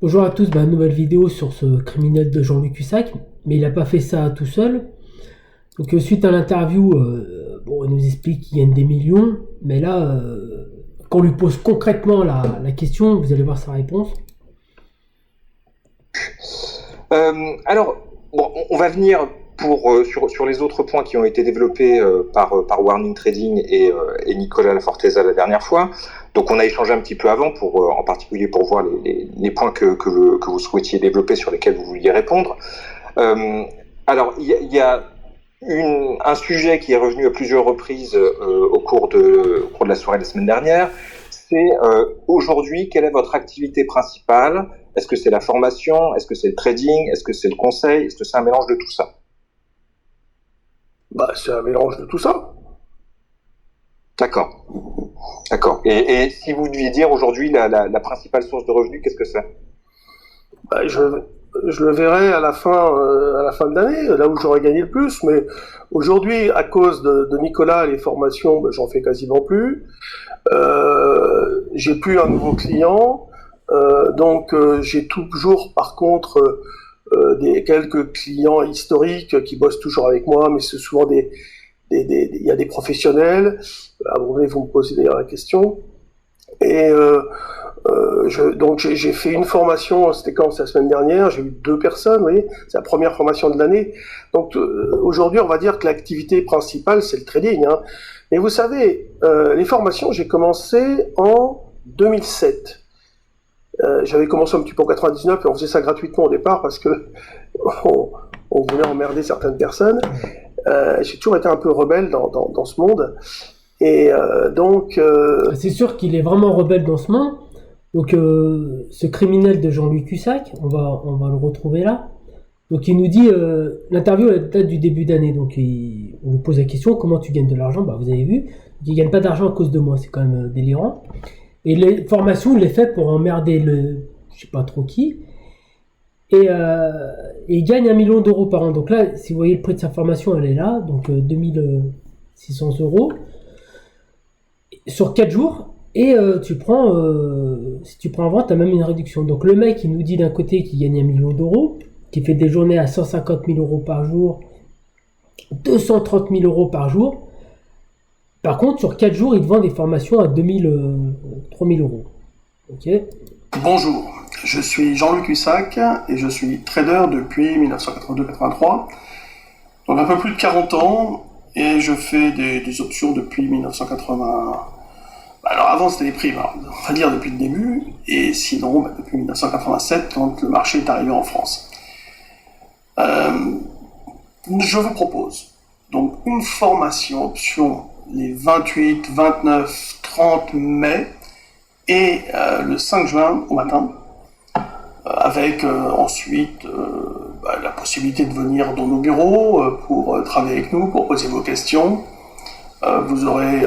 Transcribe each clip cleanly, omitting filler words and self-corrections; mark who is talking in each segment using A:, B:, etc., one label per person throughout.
A: Bonjour à tous, nouvelle vidéo sur ce criminel de Jean-Luc Hussac, mais il n'a pas fait ça tout seul. Donc suite à l'interview, il nous explique qu'il gagne des millions, mais là, quand on lui pose concrètement la question, vous allez voir sa réponse.
B: On va venir sur les autres points qui ont été développés par Warning Trading et Nicolas Laforteza la dernière fois. Donc on a échangé un petit peu avant, en particulier pour voir les points que vous souhaitiez développer, sur lesquels vous vouliez répondre. Alors il y a un sujet qui est revenu à plusieurs reprises au cours de la soirée de la semaine dernière. C'est aujourd'hui, quelle est votre activité principale? Est-ce que c'est la formation? Est-ce que c'est le trading? Est-ce que c'est le conseil? Est-ce que c'est un mélange de tout ça?
C: C'est un mélange de tout ça.
B: D'accord. Et si vous deviez dire aujourd'hui la principale source de revenus, qu'est-ce que c'est?
C: Je le verrai à la fin de l'année, là où j'aurai gagné le plus. Mais aujourd'hui, à cause de Nicolas, les formations, j'en fais quasiment plus. J'ai plus un nouveau client. Donc j'ai toujours par contre quelques clients historiques qui bossent toujours avec moi, mais c'est souvent il y a des professionnels. À un moment donné, vous me posez d'ailleurs la question. Et donc j'ai fait une formation, c'était quand? C'est la semaine dernière, j'ai eu 2 personnes, vous voyez, c'est la première formation de l'année. Donc aujourd'hui, on va dire que l'activité principale, c'est le trading, hein. Mais vous savez, les formations, j'ai commencé en 2007. J'avais commencé un petit peu en 99 et on faisait ça gratuitement au départ parce que on voulait emmerder certaines personnes. J'ai toujours été un peu rebelle dans ce monde. Et donc...
A: C'est sûr qu'il est vraiment rebelle dans ce monde. Donc ce criminel de Jean-Luc Hussac, on va le retrouver là. Donc il nous dit, l'interview date du début d'année, donc on lui pose la question, comment tu gagnes de l'argent? Vous avez vu, il gagne pas d'argent à cause de moi, c'est quand même délirant. Et les formations, il les fait pour emmerder je sais pas trop qui. Et il gagne 1 million d'euros par an. Donc là, si vous voyez le prix de sa formation, elle est là, donc 2600 euros sur 4 jours. Et si tu prends un vent, tu as même une réduction. Donc le mec, il nous dit d'un côté qu'il gagne 1 million d'euros, qui fait des journées à 150 000 euros par jour, 230 000 euros par jour. Par contre, sur 4 jours, il te vend des formations à 3 000 euros. Ok.
C: Bonjour, je suis Jean-Luc Hussac et je suis trader depuis 1982-83. Donc un peu plus de 40 ans, et je fais des options depuis 1980. Alors avant c'était les primes, on va dire depuis le début, et sinon depuis 1987 quand le marché est arrivé en France. Je vous propose donc une formation option les 28, 29, 30 mai et le 5 juin au matin, avec ensuite la possibilité de venir dans nos bureaux pour travailler avec nous, pour poser vos questions. Vous aurez...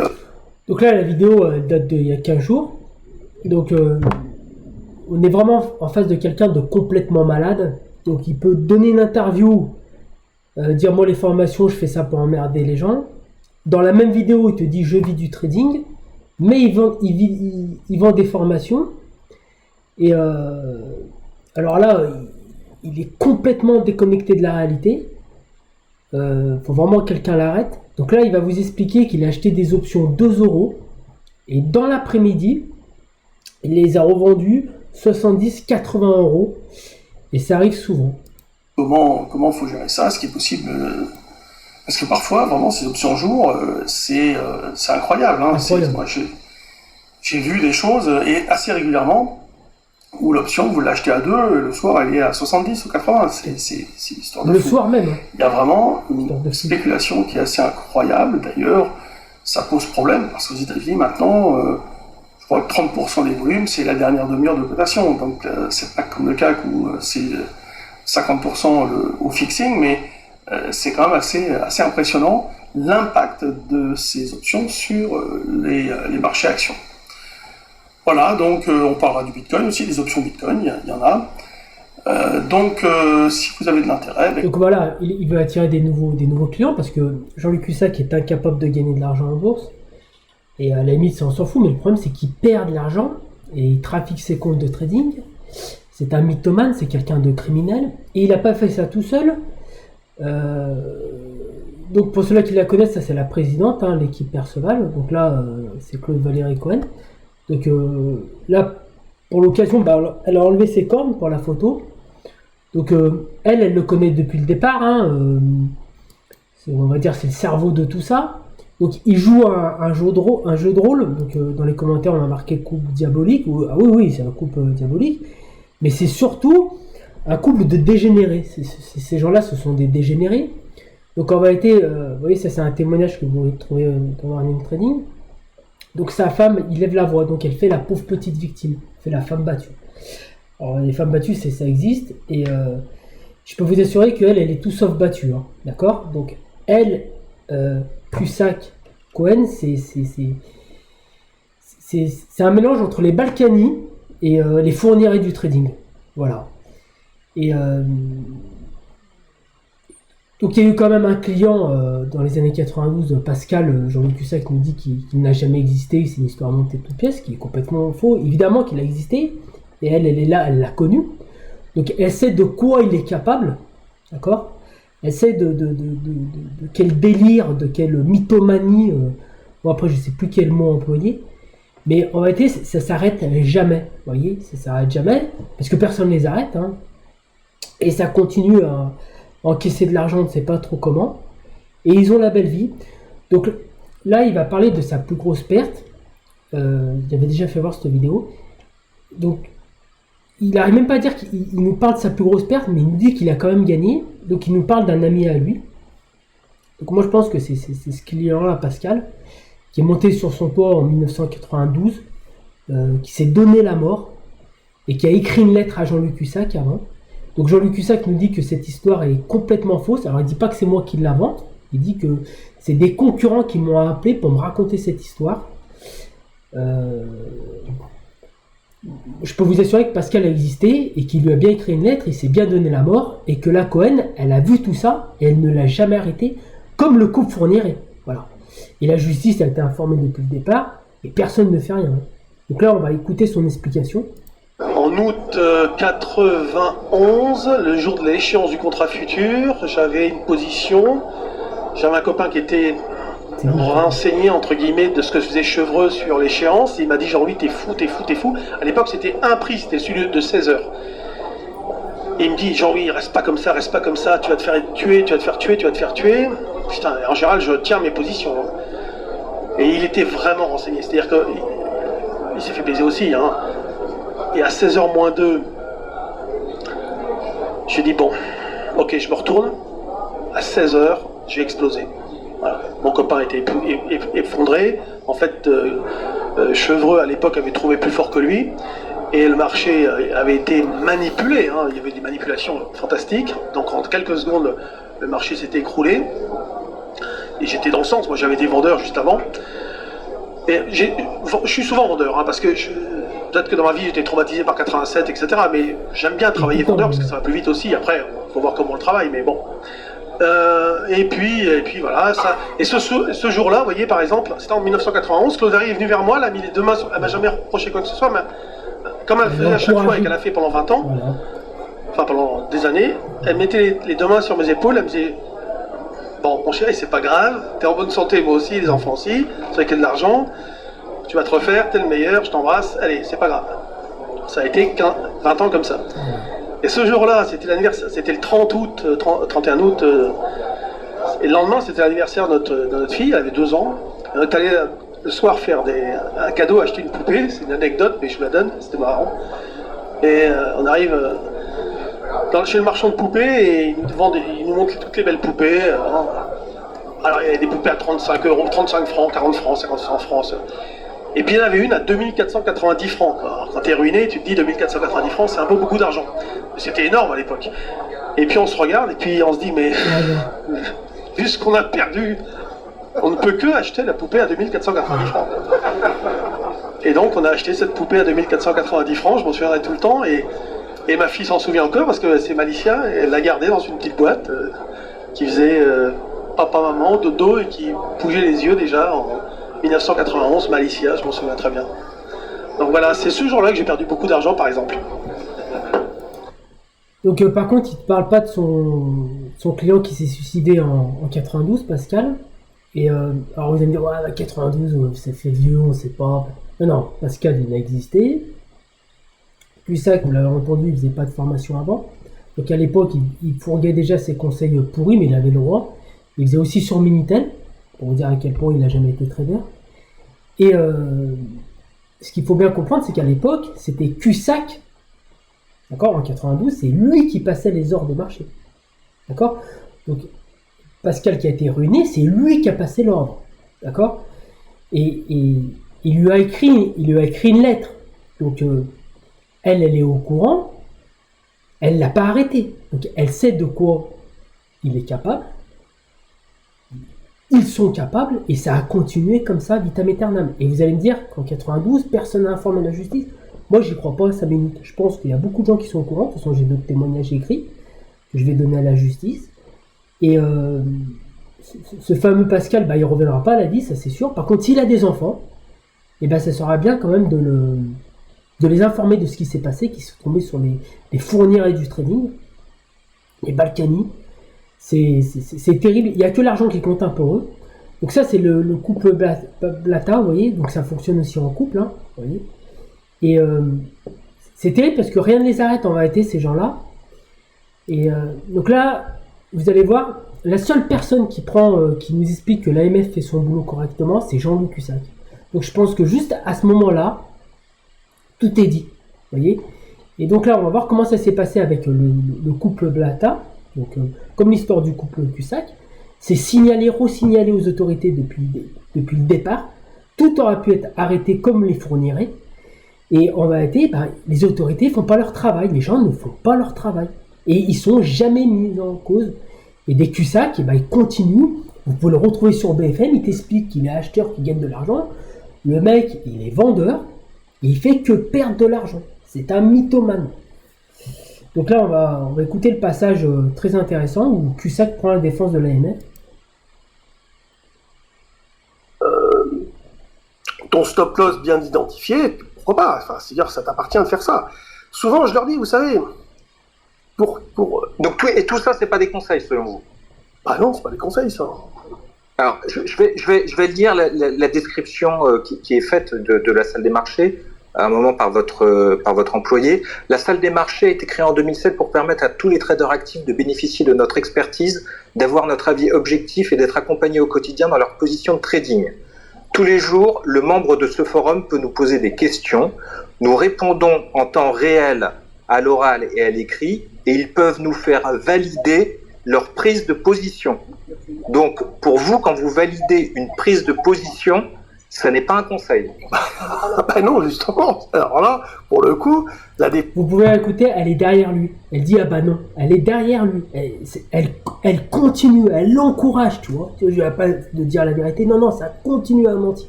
A: Donc là, la vidéo date d'il y a 15 jours. Donc on est vraiment en face de quelqu'un de complètement malade. Donc il peut donner une interview, dire moi les formations, je fais ça pour emmerder les gens. Dans la même vidéo, il te dit je vis du trading, mais il vend des formations. Et alors là, il est complètement déconnecté de la réalité. Faut vraiment que quelqu'un l'arrête. Donc là, il va vous expliquer qu'il a acheté des options 2 euros. Et dans l'après-midi, il les a revendues 70-80 euros. Et ça arrive souvent.
C: Comment faut gérer ça? Ce qui est possible... Parce que parfois, vraiment, ces options jour, c'est incroyable. Hein. Moi, j'ai vu des choses, et assez régulièrement, où l'option, vous l'achetez à 2, et le soir, elle est à 70 ou 80. C'est l'histoire de
A: Le
C: fou.
A: soir même.
C: Il y a vraiment une spéculation qui est assez incroyable. D'ailleurs, ça pose problème, parce qu'aux États-Unis, maintenant, je crois que 30% des volumes, c'est la dernière demi-heure de cotation. Donc, c'est pas comme le CAC où c'est 50% au fixing, mais c'est quand même assez impressionnant l'impact de ces options sur les marchés actions. Voilà, donc on parlera du Bitcoin aussi, des options Bitcoin, il y en a. Donc si vous avez de l'intérêt...
A: Donc voilà, il veut attirer des nouveaux clients parce que Jean-Luc Hussac est incapable de gagner de l'argent en bourse. Et à la limite, ça on s'en fout, mais le problème c'est qu'il perd de l'argent et il trafique ses comptes de trading. c'est un mythomane, c'est quelqu'un de criminel. Et il n'a pas fait ça tout seul. Donc pour ceux-là qui la connaissent, ça c'est la présidente, hein, l'équipe Perceval. Donc là, c'est Claude Valérie Cohen. Donc là, pour l'occasion, elle a enlevé ses cornes pour la photo. Donc elle le connaît depuis le départ. Hein, on va dire c'est le cerveau de tout ça. Donc il joue un jeu de rôle. Donc dans les commentaires, on a marqué couple diabolique. Ah oui, c'est un couple diabolique. Mais c'est surtout un couple de dégénérés. Ces gens-là, ce sont des dégénérés. Donc en réalité, vous voyez, ça c'est un témoignage que vous pouvez trouver dans Warning Trading. Donc sa femme, il lève la voix, donc elle fait la pauvre petite victime, elle fait la femme battue. Alors les femmes battues, ça existe, et je peux vous assurer qu'elle, elle est tout sauf battue, hein, d'accord? Donc elle, Cusack, Cohen, c'est un mélange entre les Balkany et les Fourniret du trading, voilà. Et donc il y a eu quand même un client dans les années 92, Pascal, Jean-Luc Cusack nous dit qu'il n'a jamais existé, c'est une histoire montée de toutes pièces, qui est complètement faux. Évidemment qu'il a existé, et elle est là, elle l'a connu. Donc elle sait de quoi il est capable, d'accord? Elle sait de quel délire, de quelle mythomanie, bon après je sais plus quel mot employer, mais en réalité ça s'arrête jamais, vous voyez, ça s'arrête jamais, parce que personne ne les arrête, hein, et ça continue à encaisser de l'argent, on ne sait pas trop comment, et ils ont la belle vie. Donc là, il va parler de sa plus grosse perte. Il avait déjà fait voir cette vidéo. Donc, il n'arrive même pas à dire qu'il nous parle de sa plus grosse perte, mais il nous dit qu'il a quand même gagné. Donc, il nous parle d'un ami à lui. Donc, moi, je pense que c'est ce client-là, Pascal, qui est monté sur son toit en 1992, qui s'est donné la mort, et qui a écrit une lettre à Jean-Luc Cusack avant. Donc Jean-Luc Cusack nous dit que cette histoire est complètement fausse. Alors il dit pas que c'est moi qui l'invente, il dit que c'est des concurrents qui m'ont appelé pour me raconter cette histoire. Je peux vous assurer que Pascal a existé et qu'il lui a bien écrit une lettre, il s'est bien donné la mort, et que la Cohen, elle a vu tout ça et elle ne l'a jamais arrêté, comme le couple Fourniret. Voilà. Et la justice a été informée depuis le départ et personne ne fait rien. Donc là on va écouter son explication.
C: En août 91, le jour de l'échéance du contrat futur, j'avais une position. J'avais un copain qui était renseigné, entre guillemets, de ce que faisait Chevreux sur l'échéance. Il m'a dit, Jean-Louis, t'es fou. À l'époque, c'était un prix, c'était celui de 16 heures. Et il me dit, Jean-Louis, reste pas comme ça, tu vas te faire tuer, tu vas te faire tuer. Putain, en général, je tiens mes positions. Et il était vraiment renseigné. C'est-à-dire qu'il s'est fait baiser aussi, hein. Et à 16h moins 2, je dis bon, ok, je me retourne. À 16h, j'ai explosé. Voilà. Mon copain était effondré. En fait, Chevreux, à l'époque, avait trouvé plus fort que lui. Et le marché avait été manipulé. Hein. Il y avait des manipulations fantastiques. Donc en quelques secondes, le marché s'était écroulé. Et j'étais dans le sens. Moi, j'avais été vendeur juste avant. Et je suis souvent vendeur, hein, parce que peut-être que dans ma vie j'étais traumatisé par 87, etc. Mais j'aime bien travailler vendeur parce que ça va plus vite aussi. Après, il faut voir comment on le travaille, mais bon. Et puis voilà. Ça. Et ce jour-là, vous voyez, par exemple, c'était en 1991. Claude Valérie est venu vers moi, elle a mis les deux mains. Elle m'a jamais reproché quoi que ce soit, mais comme elle faisait à chaque fois et qu'elle a fait pendant 20 ans, voilà. Enfin pendant des années, elle mettait les deux mains sur mes épaules. Elle me disait, bon, mon chéri, c'est pas grave, t'es en bonne santé, moi aussi, les enfants aussi, c'est vrai qu'il y a de l'argent, tu vas te refaire, t'es le meilleur, je t'embrasse, allez, c'est pas grave. Ça a été 20 ans comme ça. Et ce jour-là, c'était l'anniversaire, c'était le 31 août, et le lendemain, c'était l'anniversaire de notre fille, elle avait 2 ans. On est allé le soir faire un cadeau, acheter une poupée, c'est une anecdote, mais je vous la donne, c'était marrant. Et on arrive chez le marchand de poupées et il nous montre toutes les belles poupées. Alors il y avait des poupées à 35 €, 35 francs, 40 francs, 50 francs. Et puis il y en avait une à 2490 francs. Alors, quand t'es ruiné, tu te dis 2490 francs, c'est un peu beaucoup d'argent. C'était énorme à l'époque. Et puis on se regarde et puis on se dit, mais vu ce qu'on a perdu, on ne peut que acheter la poupée à 2490 francs. Et donc on a acheté cette poupée à 2490 francs, je m'en souviendrai tout le temps. Et ma fille s'en souvient encore parce que c'est Malicia, elle l'a gardée dans une petite boîte qui faisait papa, maman, dodo et qui bougeait les yeux déjà en 1991, Malicia, je m'en souviens très bien. Donc voilà, c'est ce jour-là que j'ai perdu beaucoup d'argent par exemple.
A: Donc par contre, il te parle pas de son client qui s'est suicidé en 92, Pascal. Et alors vous allez me dire, ouais, 92, ça fait vieux, on sait pas. Non, non, Pascal, il a existé. Cusack, vous l'avez entendu, il faisait pas de formation avant. Donc à l'époque, il fourguait déjà ses conseils pourris, mais il avait le droit. Il faisait aussi sur Minitel, pour vous dire à quel point il n'a jamais été trader. Et ce qu'il faut bien comprendre, c'est qu'à l'époque, c'était Cusack, d'accord, en 92, c'est lui qui passait les ordres de marché. D'accord. Donc Pascal qui a été ruiné, c'est lui qui a passé l'ordre. D'accord. Et il lui a écrit une lettre. Donc elle est au courant. Elle l'a pas arrêté. Donc elle sait de quoi il est capable. Ils sont capables et ça a continué comme ça vitam aeternam. Et vous allez me dire qu'en 92, personne n'a informé la justice. Moi, j'y crois pas à 5 minutes. Je pense qu'il y a beaucoup de gens qui sont au courant. De toute façon, j'ai d'autres témoignages écrits que je vais donner à la justice. Et ce fameux Pascal, il reviendra pas à la 10, ça c'est sûr. Par contre, s'il a des enfants, ça sera bien quand même de les informer de ce qui s'est passé, qui sont tombés sur les fournières du trading, les Balkany. C'est terrible. Il n'y a que l'argent qui compte pour eux. Donc ça, c'est le couple Blata, vous voyez. Donc ça fonctionne aussi en couple, hein, vous voyez. Et c'est terrible parce que rien ne les arrête en vérité, ces gens-là. Et donc là, vous allez voir, la seule personne qui nous explique que l'AMF fait son boulot correctement, c'est Jean-Louis Cusack. Donc je pense que juste à ce moment-là, tout est dit, vous voyez. Et donc là, on va voir comment ça s'est passé avec le couple Blata. Donc, comme l'histoire du couple Cusack, c'est re-signalé aux autorités depuis le départ. Tout aurait pu être arrêté comme les fournirait. Et en vérité, les autorités font pas leur travail. Les gens ne font pas leur travail. Et ils sont jamais mis en cause. Et des Cusack, ils continuent. Vous pouvez le retrouver sur BFM. Il t'explique qu'il est acheteur, qu'il gagne de l'argent. Le mec, il est vendeur. Et il fait que perdre de l'argent. C'est un mythomane. Donc là, on va écouter le passage très intéressant où Cusack prend la défense de l'AMF.
C: Ton stop loss bien identifié, pourquoi pas? Enfin, c'est-à-dire, ça t'appartient de faire ça. Souvent, je leur dis, vous savez,
B: Donc tout ça, c'est pas des conseils selon vous?
C: Ah non, c'est pas des conseils, ça.
B: Alors, je vais lire la description qui est faite de la salle des marchés. À un moment par votre employé. La salle des marchés a été créée en 2007 pour permettre à tous les traders actifs de bénéficier de notre expertise, d'avoir notre avis objectif et d'être accompagnés au quotidien dans leur position de trading. Tous les jours, le membre de ce forum peut nous poser des questions. Nous répondons en temps réel à l'oral et à l'écrit et ils peuvent nous faire valider leur prise de position. Donc, pour vous, quand vous validez une prise de position, ce n'est pas un conseil.
C: Non, justement. Alors là, pour le coup,
A: vous pouvez écouter, elle est derrière lui. Elle dit, non, elle est derrière lui. Elle continue, elle l'encourage, tu vois. Je ne vais pas de dire la vérité. Non, ça continue à mentir.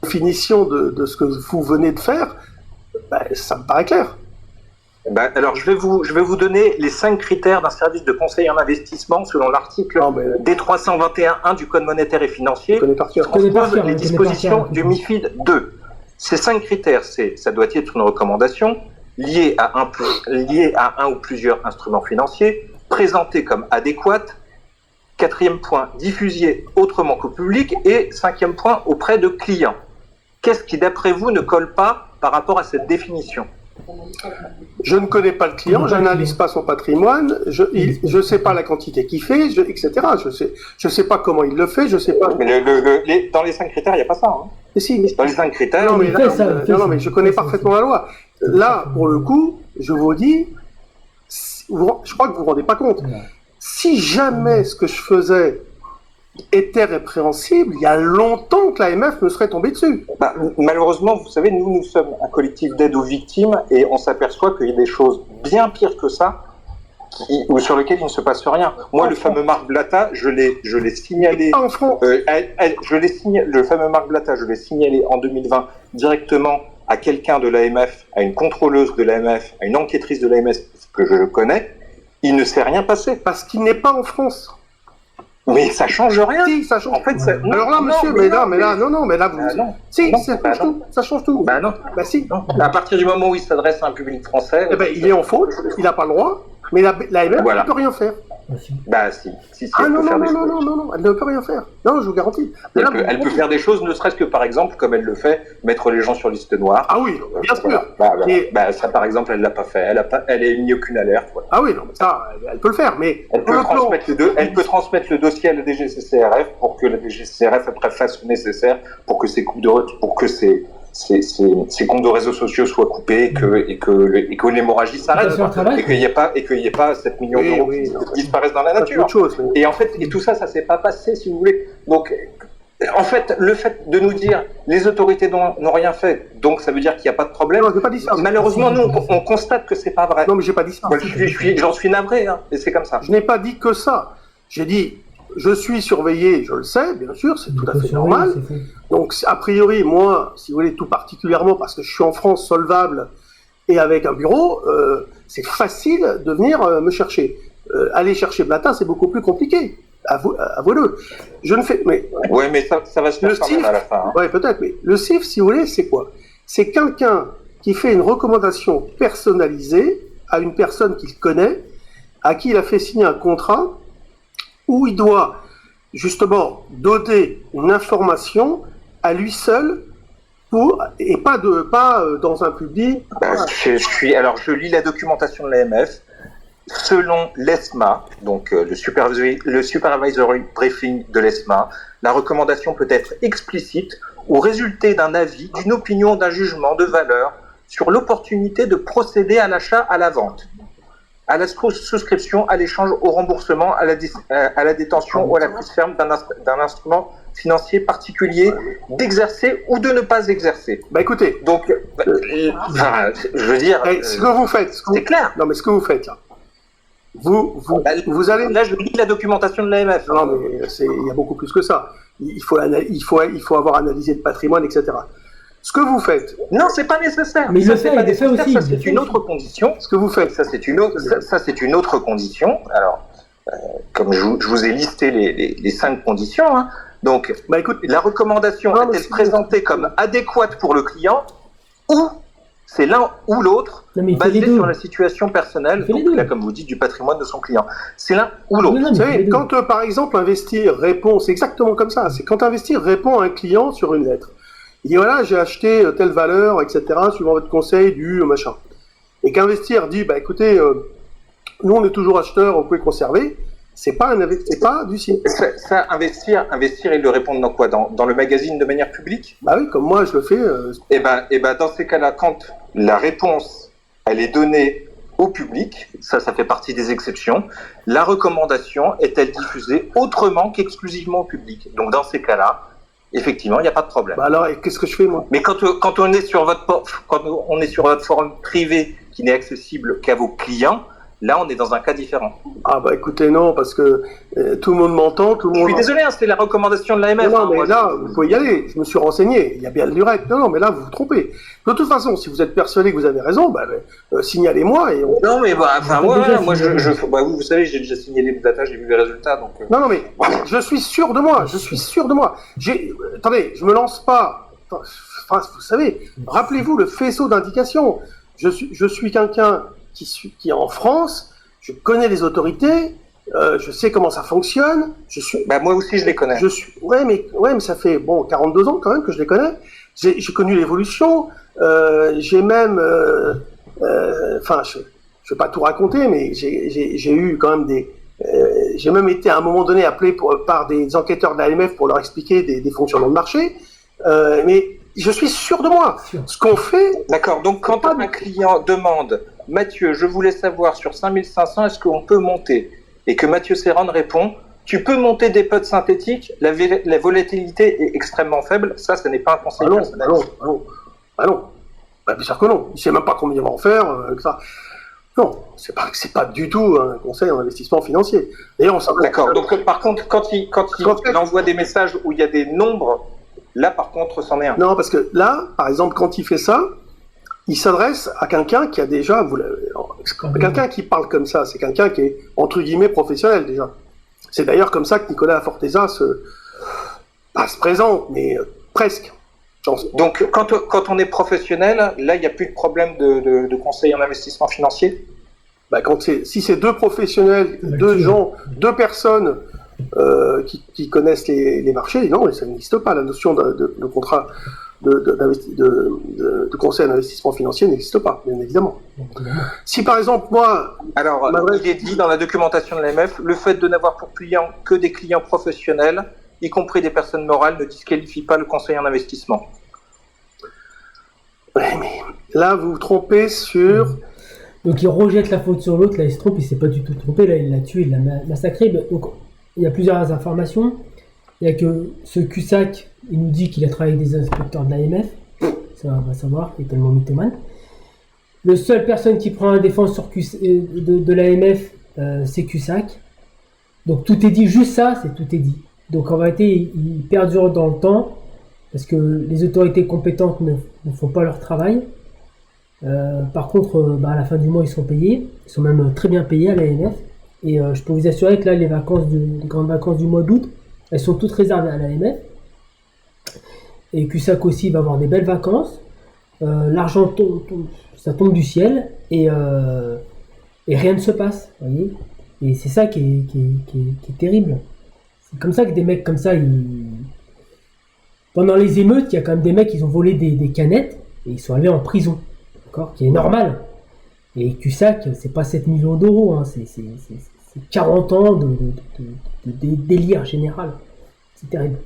C: La définition de ce que vous venez de faire, ça me paraît clair.
B: Alors, je vais vous donner les 5 critères d'un service de conseil en investissement selon l'article D321.1 du Code monétaire et financier qui transpose les dispositions du MIFID 2. Ces 5 critères, ça doit être une recommandation liée à un ou plusieurs instruments financiers, présentée comme adéquate. 4e point, diffusée autrement qu'au public. Et 5e point, auprès de clients. Qu'est-ce qui, d'après vous, ne colle pas par rapport à cette définition ?
C: Je ne connais pas le client, je n'analyse pas son patrimoine, je ne sais pas la quantité qu'il fait, etc. Je sais pas comment il le fait, je sais pas.
B: Mais dans les 5 critères, il n'y a pas ça. Hein.
C: Et si,
B: dans les 5 critères.
C: Non, mais je connais parfaitement la loi. Là, pour le coup, je vous dis, je crois que vous vous rendez pas compte. Si jamais ce que je faisais était répréhensible, il y a longtemps que l'AMF me serait tombé dessus.
B: Malheureusement, vous savez, nous sommes un collectif d'aide aux victimes et on s'aperçoit qu'il y a des choses bien pires que ça sur lesquelles il ne se passe rien. Moi, le fameux Marc Blata, je l'ai signalé. Le fameux Marc Blata, je l'ai signalé en 2020 directement à quelqu'un de l'AMF, à une contrôleuse de l'AMF, à une enquêtrice de l'AMF que je connais. Il ne s'est rien passé.
C: Parce qu'il n'est pas en France.
B: Mais ça change rien.
C: Si, ça change.
B: En fait, ça...
C: Alors là, monsieur, mais là, vous...
B: non.
C: Si,
B: Non,
C: ça change tout. Ça change tout.
B: Bah non.
C: Bah si.
B: Non. À partir du moment où il s'adresse à un public français...
C: Eh ben, il est en faute, il n'a pas le droit, mais l'AMF
B: Voilà.
C: ne peut rien faire.
B: Bah si,
C: Ah
B: elle
C: non,
B: peut faire
C: non,
B: des
C: non,
B: choses.
C: non, elle ne peut rien faire. Non, je vous garantis. Mais là,
B: Elle peut faire des choses, ne serait-ce que par exemple, comme elle le fait, mettre les gens sur liste noire.
C: Ah oui, bien sûr.
B: Voilà.
C: Et-
B: Bah, ça, par exemple, elle l'a pas fait. Elle est mis aucune alerte. Voilà.
C: Ah oui, non, mais ça, elle peut le faire, mais
B: Elle peut transmettre le dossier à la DGCCRF pour que la DGCCRF après fasse le nécessaire pour que ces comptes de réseaux sociaux soient coupés et que l'hémorragie s'arrête. Et qu'il n'y ait pas 7 millions d'euros qui disparaissent dans la nature.
C: autre chose. Mais...
B: Et en fait, tout ça s'est pas passé, si vous voulez. Donc, en fait, le fait de nous dire les autorités n'ont rien fait, donc ça veut dire qu'il n'y a pas de problème.
C: Non, j'ai pas dit ça.
B: Malheureusement, nous, on constate que c'est pas vrai.
C: Non, mais j'ai pas dit ça.
B: Moi, j'en suis navré, hein, et c'est comme ça.
C: Je n'ai pas dit que ça. J'ai dit, je suis surveillé, je le sais, bien sûr, c'est tout à fait normal. Donc, a priori, moi, si vous voulez, tout particulièrement parce que je suis en France solvable et avec un bureau, c'est facile de venir me chercher. Aller chercher Blatta, c'est beaucoup plus compliqué. Avouez-le. Je ne fais. Mais,
B: ouais, mais ça va se faire quand même à la fin. Hein.
C: Oui, peut-être. Mais le CIF, si vous voulez, c'est quoi? C'est quelqu'un qui fait une recommandation personnalisée à une personne qu'il connaît, à qui il a fait signer un contrat où il doit justement donner une information à lui seul et pas dans un public.
B: Bah, je lis la documentation de l'AMF. Selon l'ESMA, donc le supervisory briefing de l'ESMA, la recommandation peut être explicite ou résulter d'un avis, d'une opinion, d'un jugement de valeur sur l'opportunité de procéder à l'achat, à la vente, à la souscription, à l'échange, au remboursement, à la détention ou à la prise ferme d'un instrument financier particulier, d'exercer ou de ne pas exercer.
C: Bah écoutez,
B: donc, je veux dire,
C: ce que vous faites,
B: c'est clair.
C: Non mais ce que vous faites là, vous allez.
B: Là, je lis la documentation de l'AMF.
C: Non mais il y a beaucoup plus que ça. Il faut avoir analysé le patrimoine, etc. Ce que vous faites.
B: Non, c'est pas nécessaire.
A: Mais il le fait, il le fait aussi.
B: Ça, c'est une autre condition.
C: Ce que vous faites.
B: Ça, c'est une autre condition. Alors, comme je vous ai listé les 5 conditions, hein. Donc,
C: bah, écoute,
B: la recommandation est-elle présentée comme adéquate pour le client ou c'est l'un ou l'autre basé sur la situation personnelle, donc là, comme vous dites, du patrimoine de son client. C'est l'un ou l'autre.
C: Vous savez, quand par exemple Investir répond, c'est exactement comme ça, c'est quand Investir répond à un client sur une lettre. Il dit voilà, j'ai acheté telle valeur, etc., suivant votre conseil du machin. Et qu'Investir dit, bah écoutez, nous on est toujours acheteurs, vous pouvez conserver. C'est pas du site.
B: Ça, investir, ils le répondent dans quoi? Dans le magazine de manière publique?
C: Bah oui, comme moi je le fais.
B: Et ben, dans ces cas-là, quand la réponse, elle est donnée au public, ça fait partie des exceptions, la recommandation est-elle diffusée autrement qu'exclusivement au public? Donc dans ces cas-là, effectivement, il n'y a pas de problème.
C: Bah alors, qu'est-ce que je fais moi?
B: Mais quand on est sur votre forum privé qui n'est accessible qu'à vos clients, là, on est dans un cas différent.
C: Ah bah écoutez, non, parce que tout le monde m'entend, tout le monde...
B: Je suis désolé, hein, c'était la recommandation de l'AMF.
C: Non, mais là, vous pouvez y aller, je me suis renseigné, il y a bien le direct. Non, mais là, vous vous trompez. De toute façon, si vous êtes persuadé que vous avez raison, signalez-moi et on...
B: Non, mais moi, vous savez, j'ai déjà signalé Blatta, j'ai vu les résultats, donc...
C: Non, mais je suis sûr de moi, Attendez, je me lance pas... Enfin, vous savez, rappelez-vous le faisceau d'indications. Je suis quelqu'un qui est en France, je connais les autorités, je sais comment ça fonctionne.
B: Moi aussi, je les connais.
C: Ouais, mais ça fait 42 ans quand même que je les connais. J'ai connu l'évolution. J'ai même, je vais pas tout raconter, mais j'ai eu quand même j'ai même été à un moment donné appelé par des enquêteurs de l'AMF pour leur expliquer des fonctionnements de marché. Mais je suis sûr de moi. Ce qu'on fait...
B: D'accord, donc quand un client demande « Mathieu, je voulais savoir sur 5500, est-ce qu'on peut monter ?» et que Mathieu Serran répond « Tu peux monter des pods synthétiques, la volatilité est extrêmement faible. » Ça n'est pas un conseil personnel.
C: Non. Bah, bien sûr que non. Il ne sait même pas combien il va en faire. Ça. Non, c'est pas du tout un conseil en investissement financier.
B: D'accord, donc par contre, quand il envoie des messages où il y a des nombres, là, par contre, c'en est un.
C: Non, parce que là, par exemple, quand il fait ça, il s'adresse à quelqu'un qui a déjà... Quelqu'un qui parle comme ça, c'est quelqu'un qui est, entre guillemets, professionnel, déjà. C'est d'ailleurs comme ça que Nicolas Forteza se présente, mais presque.
B: Donc, quand on est professionnel, là, il n'y a plus de problème de conseil en investissement financier?
C: Si c'est deux professionnels, deux personnes qui connaissent les marchés, non, ça n'existe pas. La notion de contrat de conseil en investissement financier n'existe pas, bien évidemment. Si par exemple, moi...
B: Alors, il est dit dans la documentation de l'AMF, le fait de n'avoir pour clients que des clients professionnels, y compris des personnes morales, ne disqualifie pas le conseil en investissement.
C: Oui, mais là, vous vous trompez sur...
A: Donc il rejette la faute sur l'autre, là il se trompe, il s'est pas du tout trompé, là il l'a tué, il l'a massacré. Donc il y a plusieurs informations. Il y a que ce Cusack, il nous dit qu'il a travaillé avec des inspecteurs de l'AMF. Ça on va savoir, il est tellement mythomane. Le seul personne qui prend la défense sur de l'AMF, c'est Cusack. Donc tout est dit, juste ça, tout est dit. Donc en réalité, il perdure dans le temps, parce que les autorités compétentes ne font pas leur travail. Par contre, à la fin du mois, ils sont payés. Ils sont même très bien payés à l'AMF. Et je peux vous assurer que là, les grandes vacances du mois d'août, elles sont toutes réservées à l'AMF. Et Cusack aussi va avoir des belles vacances. L'argent ça tombe du ciel et rien ne se passe, voyez. Et c'est ça qui est terrible. C'est comme ça que des mecs comme ça, pendant les émeutes, il y a quand même des mecs qui ont volé des canettes et ils sont allés en prison. D'accord, qui est normal. Et Cusack, c'est pas 7 millions d'euros, hein, c'est 40 ans de délire général. C'est terrible.